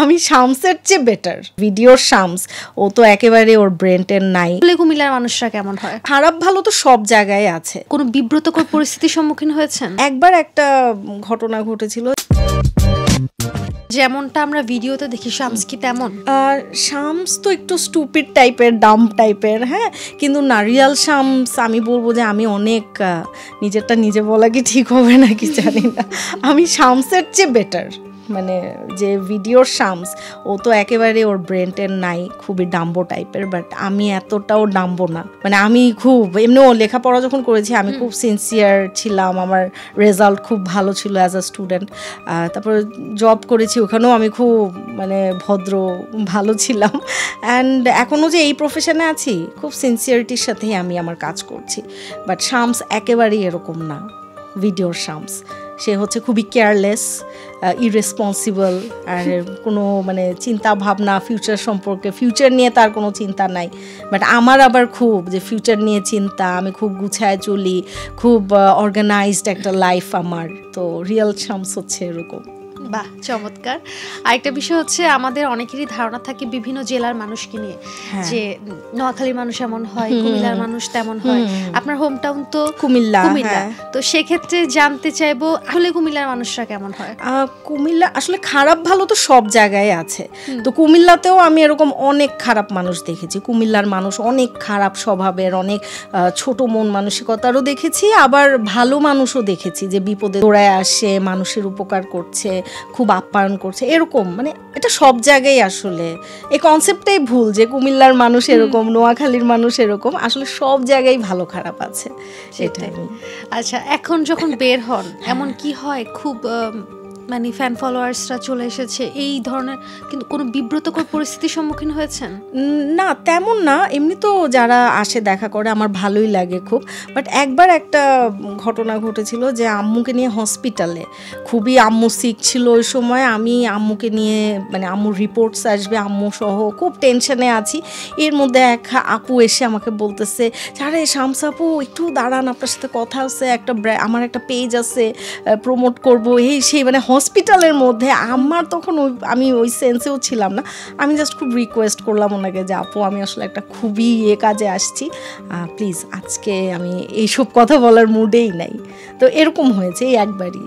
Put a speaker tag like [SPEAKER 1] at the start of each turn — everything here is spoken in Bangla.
[SPEAKER 1] আমি শামসের চেয়ে বেটার। ভিডিওর শামস, ও তো একেবারে ওর ব্রেনটেন নাই।
[SPEAKER 2] কুমিল্লার মানুষরা কেমন হয়?
[SPEAKER 1] খারাপ ভালো তো সব জায়গায় আছে।
[SPEAKER 2] কোনো বিব্রতকর পরিস্থিতির সম্মুখীন হয়েছেন?
[SPEAKER 1] একবার একটা ঘটনা ঘটেছিল,
[SPEAKER 2] যেমনটা আমরা ভিডিওতে দেখি। শামস কি তেমন?
[SPEAKER 1] শামস তো একটু স্টুপিড টাইপের, ডাম টাইপের, হ্যাঁ, কিন্তু না, রিয়াল শামস আমি বলবো যে আমি অনেক, নিজেরটা নিজে বলা কি ঠিক হবে নাকি জানি না, আমি শামসের চেয়ে বেটার। মানে যে ভিডিওর শামস, ও তো একেবারে ওর ব্রেনটেন নাই, খুবই ডাম্বো টাইপের, বাট আমি এতটাও ডাম্বো না। মানে আমি খুব এমনিও লেখাপড়া যখন করেছি আমি খুব সিনসিয়ার ছিলাম, আমার রেজাল্ট খুব ভালো ছিল অ্যাজ আ স্টুডেন্ট। তারপর জব করেছি, ওখানেও আমি খুব মানে ভদ্র ভালো ছিলাম। অ্যান্ড এখনও যে এই প্রফেশনে আছি খুব সিনসিয়ারিটির সাথেই আমি আমার কাজ করছি। বাট শামস একেবারেই এরকম না। ভিডিওর শামস সে হচ্ছে খুবই কেয়ারলেস, ইরেসপন্সিবল, আর কোনো মানে চিন্তা ভাবনা ফিউচার সম্পর্কে, ফিউচার নিয়ে তার কোনো চিন্তা নাই। বাট আমার আবার খুব যে ফিউচার নিয়ে চিন্তা, আমি খুব গুছায় চলি, খুব অর্গানাইজড একটা লাইফ আমার। তো রিয়েল শামস হচ্ছে এরকম।
[SPEAKER 2] বাহ, চমৎকার। আরেকটা বিষয় হচ্ছে, আমাদের অনেকেরই ধারণা থাকে বিভিন্ন জেলার মানুষকে নিয়ে, যে নোয়াখালীর মানুষ এমন হয়, কুমিল্লার মানুষ তেমন হয়। আপনার হোম টাউন তো কুমিল্লা। তো সেক্ষেত্রে জানতে চাইবো, আসলে কুমিল্লার মানুষরা কেমন হয়?
[SPEAKER 1] কুমিল্লা আসলে খারাপ ভালো তো সব জায়গায় আছে। তো কুমিল্লাতেও আমি এরকম অনেক খারাপ মানুষ দেখেছি। কুমিল্লার মানুষ অনেক খারাপ স্বভাবের, অনেক ছোট মন মানসিকতারও দেখেছি, আবার ভালো মানুষও দেখেছি যে বিপদে দৌড়ায় আসে, মানুষের উপকার করছে, খুব আপ্যায়ন করছে, এরকম। মানে এটা সব জায়গায় আসলে এই কনসেপ্টটাই ভুল যে কুমিল্লার মানুষ এরকম, নোয়াখালীর মানুষ এরকম। আসলে সব জায়গায় ভালো খারাপ আছে, সেটাই।
[SPEAKER 2] আচ্ছা, এখন যখন বের হন এমন কি হয়, খুব মানে ফ্যান ফলোয়ার্সরা চলে এসেছে, এই ধরনের কিন্তু কোনো বিব্রতকর পরিস্থিতির সম্মুখীন হয়েছেন?
[SPEAKER 1] না, তেমন না। এমনি তো যারা আসে দেখা করে আমার ভালোই লাগে খুব। বাট একবার একটা ঘটনা ঘটেছিল যে আম্মুকে নিয়ে হসপিটালে, খুবই আম্মু সিক ছিল ওই সময়। আমি আম্মুকে নিয়ে, মানে আম্মুর রিপোর্টস আসবে, আম্মু সহ খুব টেনশনে আছি। এর মধ্যে এক আপু এসে আমাকে বলতেছে, আরে শামস আপু একটু দাঁড়ান, আপনার সাথে কথা আছে, আমার একটা পেজ আছে, প্রমোট করবো, এই সেই। মানে হসপিটালের মধ্যে আমার তখন আমি ওই সেন্সেও ছিলাম না। আমি জাস্ট খুব রিকোয়েস্ট করলাম ওনাকে যে আপু আমি আসলে একটা খুবই কাজে আসছি, প্লিজ আজকে আমি এইসব কথা বলার মুডেই নাই। তো এরকম হয়েছে এই একবারই।